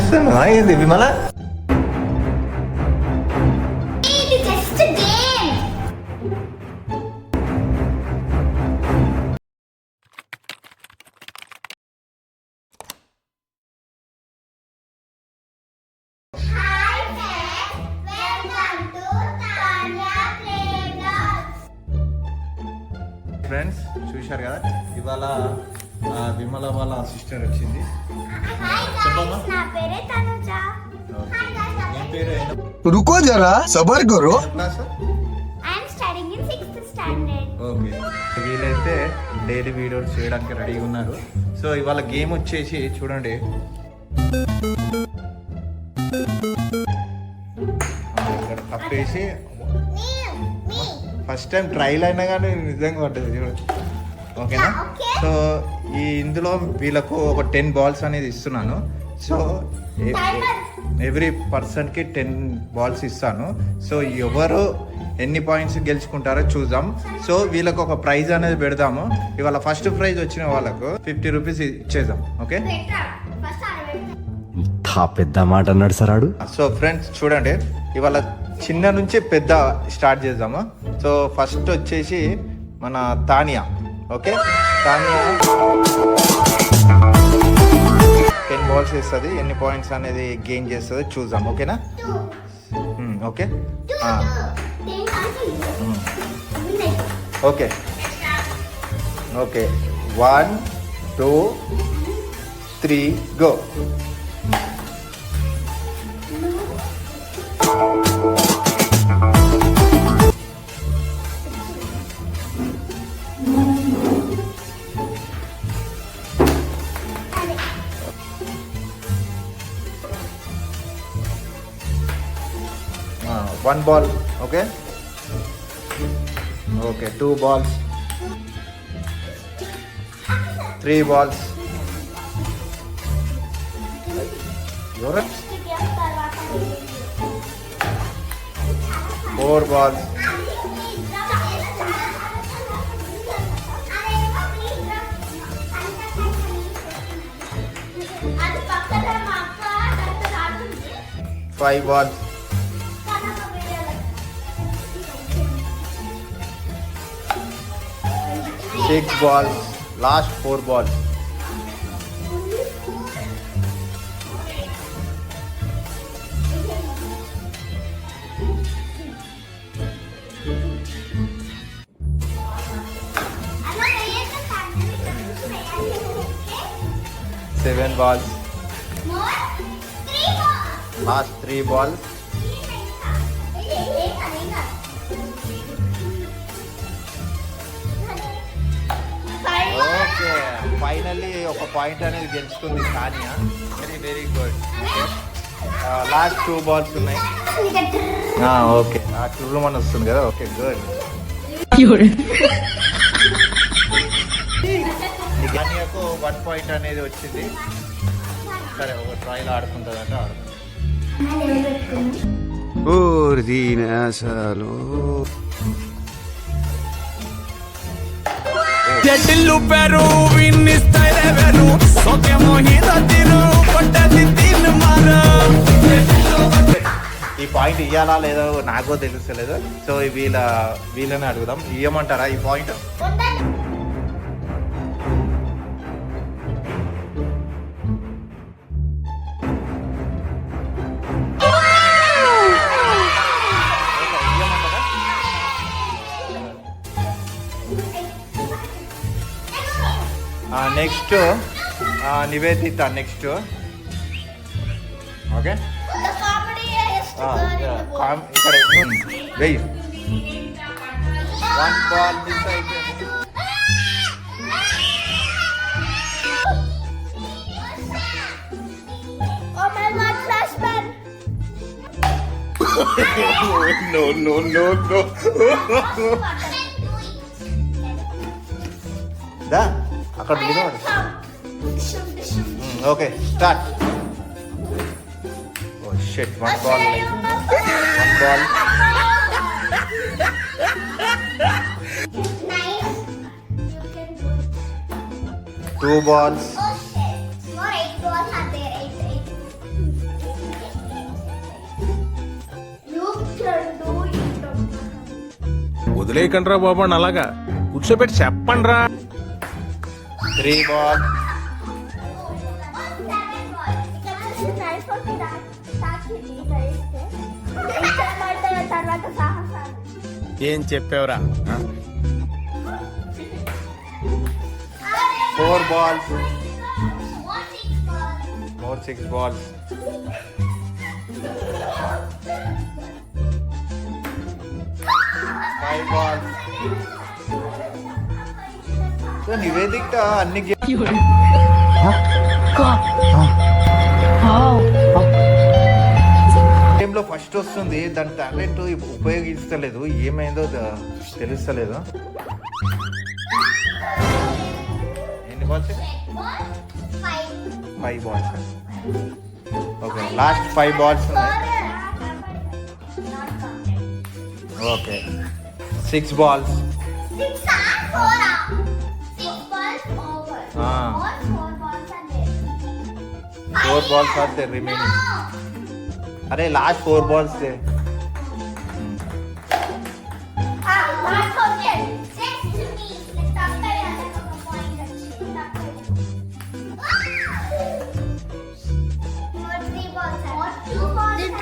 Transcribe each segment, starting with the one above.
చేస్తున్నావా ఇది విమల? ఫ్రెండ్స్ చూశారు కదా, ఇవాళ విమల వాళ్ళ సిస్టర్ వచ్చింది. చెప్పమ్మా. रुको जरा सबर करो. ఓకే, వీలైతే డైలీ వీడియోస్ చేయడానికి రెడీగా ఉన్నారు. సో ఇవాళ గేమ్ వచ్చేసి చూడండి, ఇక్కడ తప్పేసి ఫస్ట్ టైం ట్రైల్ అయినా కానీ నిజంగా పడ్డది చూడండి. ఓకేనా? సో ఇందులో వీళ్ళకు ఒక 10 బాల్స్ అనేది ఇస్తున్నాను. సో ఎవ్రీ పర్సన్కి 10 బాల్స్ ఇస్తాను. సో ఎవరు ఎన్ని పాయింట్స్ గెలుచుకుంటారో చూద్దాం. సో వీళ్ళకు ఒక ప్రైజ్ అనేది పెడదాము. ఇవాళ ఫస్ట్ ప్రైజ్ వచ్చిన వాళ్ళకు 50 రూపీస్ ఇచ్చేద్దాం. ఓకే, పెద్ద మాట అన్నాడు సరాడు. సో ఫ్రెండ్స్ చూడండి, ఇవాళ చిన్న నుంచి పెద్ద స్టార్ట్ చేద్దాము. సో ఫస్ట్ వచ్చేసి మన తానియా. ఓకే, తానియా 10 బాల్స్ ఇస్తుంది. ఎన్ని పాయింట్స్ అనేది గెయిన్ చేస్తుంది చూద్దాం. ఓకేనా? Okay okay okay 1 2 3 go. One ball, okay? Okay, 2 balls, 3 balls. You're 4 balls, 5 balls, 6 balls, last 4 balls. Seven balls, last 3 balls. Okay, finally ఒక పాయింట్ అనేది గెలుచుకుంది Tania. Very good. Last 2 balls ఉన్నాయి. ఓకే, ఆ టూర్ మన వస్తుంది కదా. Okay, good. తానియాకు 1 పాయింట్ అనేది వచ్చింది. సరే, ఒక ట్రైల్ ఆడుకుంటుందంటే ఆడుకుంటుంది. జటిల్లు పెరు విన్నిస్తాయి వెరు సోకే మోహిత తిరు పట్టది తిన్ మార. ఈ పాయింట్ ఇయ్యాలా లేదో నాకో తెలుస్తలేదు. సో వీళ్ళని అడుగుదాం, ఇయ్యమంటారా ఈ point? Next Nivedita. Next okay, ఇక్కడ వెయ్యి. 1 బాల్ మిస్ అయిపోయింది. దా అక్కడ నిలబడు. Okay, start. Oh shit, 1 ball. 1 ball. 2 balls. 8 balls are there. 8. వదిలేయకండి రా బాబు అని అలాగా కూర్చోబెట్టి చెప్పండి రా. 3 balls. ఏం చెప్పావురా? 4 balls. More 6 balls. 5 balls. So నివేదిక అన్ని గేమ్ లో ఫస్ట్ వస్తుంది, దాని టాలెంట్ ఉపయోగిస్తలేదు, ఏమైందో తెలుస్తలేదు. ఎన్ని balls? 5 balls. Okay, last 5 balls ఉన్నాయి. Okay, 6 balls. 4 balls are there remaining. अरे लास्ट 4 balls थे.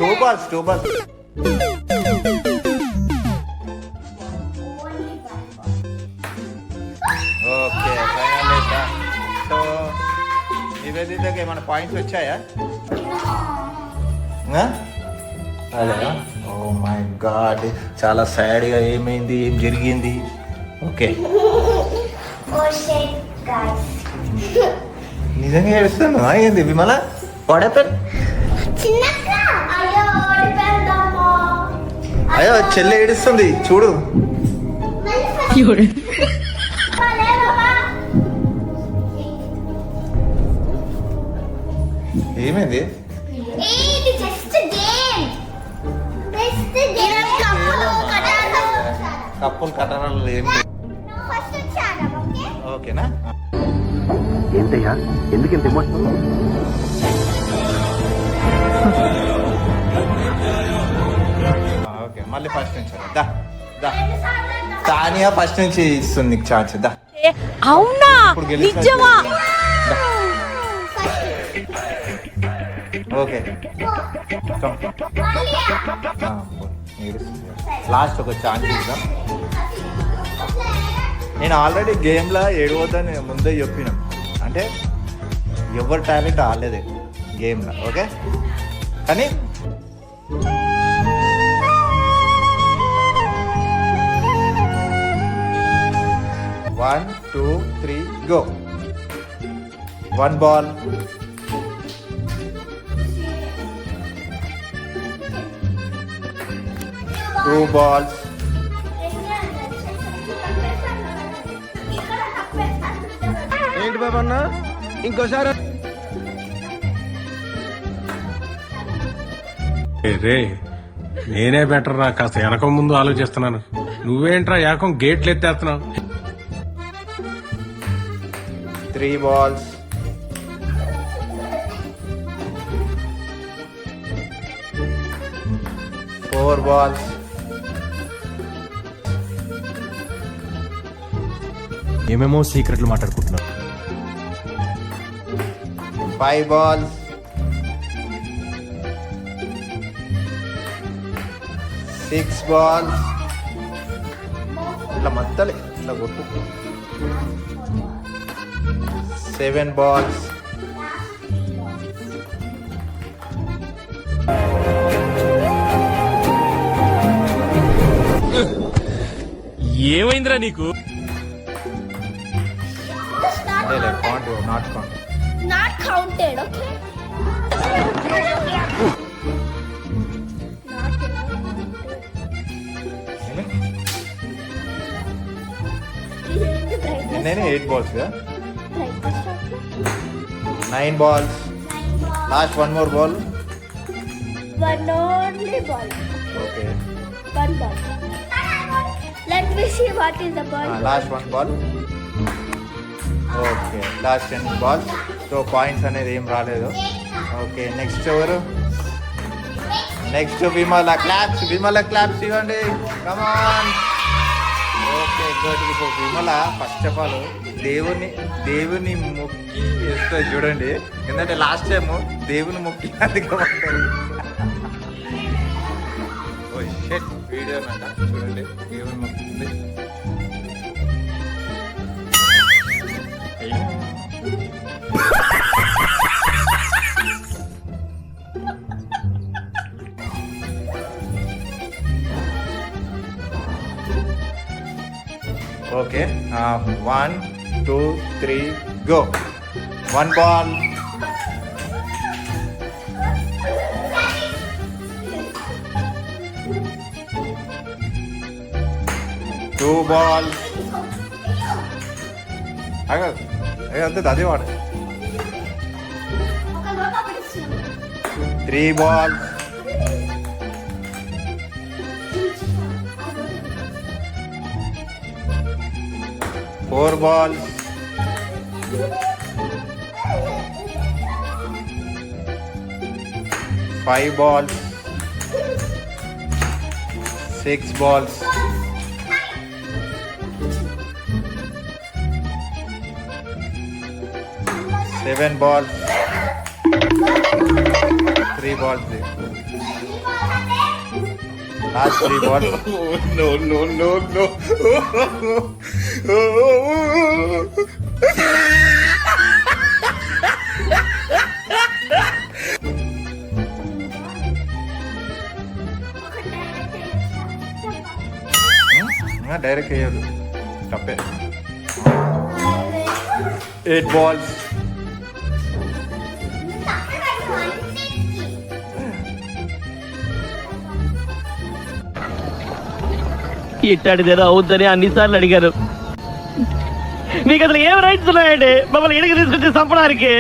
Two balls. Okay, final done. So నివేదితకి ఏమైనా పాయింట్స్ వచ్చాయా? అదే. ఓ మై గాడ్, చాలా సాడ్గా ఏమైంది, ఏం జరిగింది? ఓకే, నిజంగా ఏడుస్తాను. ఏంది విమల? అయ్యో చెల్లె ఏడుస్తుంది చూడు. ఏమైంది? కప్పులు కట్టడాలు ఏం ఓకేనా? ఏంటయ్యా ఎందుకు ఇంత ఎమోషనల్? ఓకే, మళ్ళీ ఫస్ట్ నుంచి దా దా. తానియా ఫస్ట్ నుంచి ఇస్తుంది నీకు ఛాన్స్. దా. అవునా? నిజమా? ఓకే, లాస్ట్ ఒక ఛాన్స్ ఇద్దాం. నేను ఆల్రెడీ గేమ్లో ఏడవద్దని ముందే చెప్పిన, అంటే ఎవరి టాలెంట్ ఆడలేదు గేమ్లో. ఓకే, కానీ 1 2 3 go. 1 ball. 2 balls. ఏంటి బాబు అన్న ఇంకోసారి? రే నేనే బెటర్ రా, కాస్త వెనక ముందు ఆలోచిస్తున్నాను. నువ్వేంట్రా ఏకం గేట్లు ఎత్తేస్తున్నావు? 3 balls. 4 balls. 'ఏమేమో సీక్రెట్లు మాట్లాడుకుంటున్నావు. 5 balls. 6 balls. ఇట్లా మత్తలే ఇట్లా కొట్టు. 7 balls. ఏమైందిరా నీకు? Not counted, okay? నేను 8 balls గా 9 balls. Last one more ball. One only ball. Okay. One ball. Let me see what is the ball. Last one ball. Okay, last 10 balls. So points అనేది ఏం రాలేదు. Okay, next ఎవరు? Next Vimala. Claps, Vimala claps ఇవ్వండి. కమాన్. Vimala first of all దేవుని మొక్కి వేస్తుంది చూడండి. ఎందుకంటే లాస్ట్ టైం దేవుని మొక్కి అధికమంటారు. ఓ షెట్ వీడియో అంట చూడండి, దేవుని మొక్కింది. Okay 1 2 3 go. 1 ball, 2 balls, అంతే అదే వాడు. 3 balls, 4 balls, 5 balls, 6 balls, 7 balls, 3 balls. Last 3 balls. No. Direct వేయదు, తప్పే. 8 balls, ఇట్టాడిదేదో అవుద్దని అన్నిసార్లు అడిగారు. మీకు అసలు ఏం రైట్స్ ఉన్నాయండి మమ్మల్ని ఇడికి తీసుకొచ్చి చంపడానికి?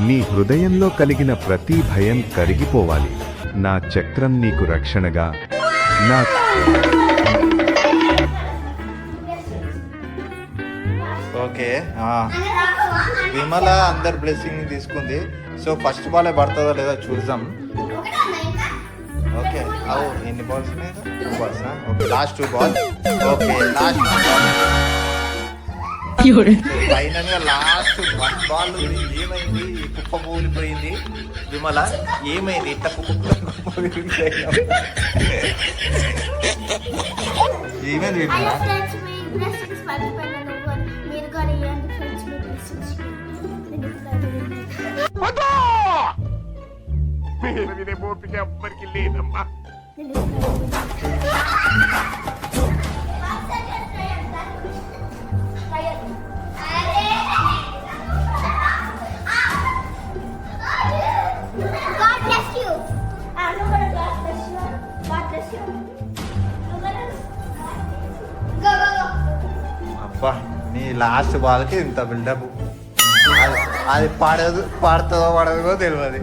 నీ హృదయంలో కలిగిన ప్రతి భయం కరిగిపోవాలి. నా చక్రం నీకు రక్షణగా, నా ఓకే. విమల అందరు బ్లెస్సింగ్ తీసుకుంది. సో ఫస్ట్ బాల్ పడుతుందో లేదో చూద్దాం. ఓకే ఎన్ని బాల్స్ ఉన్నాయి? 2 balls. Okay last 2 balls. Okay last final గా లాస్ట్ 1 ball ఏమైంది? కుప్ప కూలిపోయింది. విమల ఏమైంది? ఇంత కుప్ప ఏమైంది విమల? ఎవ్వరికి లేదమ్మా. అబ్బా నీ లాస్ట్ బాల్కి ఇంత బిల్డప్. అది పడుతుందో పడదో తెలియదు.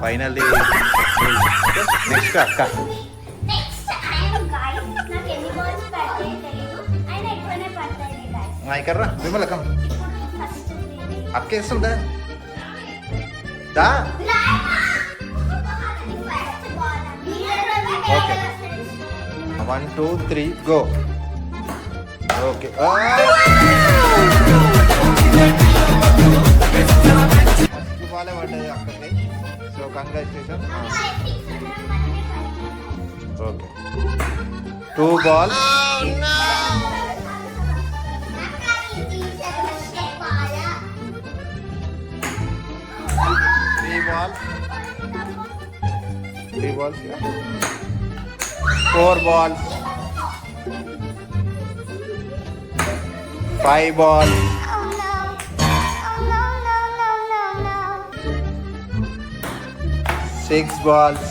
ఫైనల్లీ నెక్స్ట్ అక్క. ఇక్కడ్రా విమల కమ్. అక్క వేస్తుందా? దా. Okay 1 2 3 go. ఓకే ఫస్ట్ బాలే పడ్డది అక్కడి. So congratulation. Okay 2 balls, 3 balls, 4 balls, 5 balls, 6 6 balls.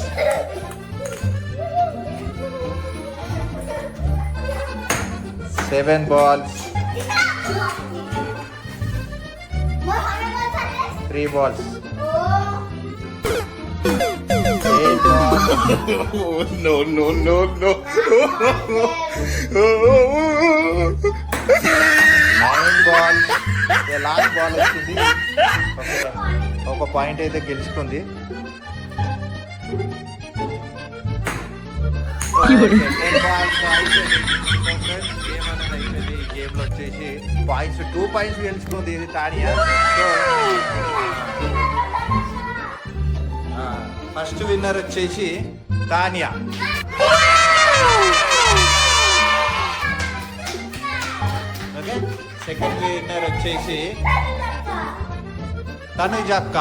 7 balls. 3 balls. 8 balls. No, no, no, no. 9 balls. Last ball వచ్చింది. ఒక పాయింట్ అయితే గెలుచుకుంది. 10 balls అయిపోయింది. ఈ గేమ్లో వచ్చేసి పాయింట్స్ 2 పాయింట్స్ గెలుచుకుంది ఇది తానియా. సో ఫస్ట్ విన్నర్ వచ్చేసి తానియా. ఓకే, సెకండ్ విన్నర్ వచ్చేసి తనుజ అక్క.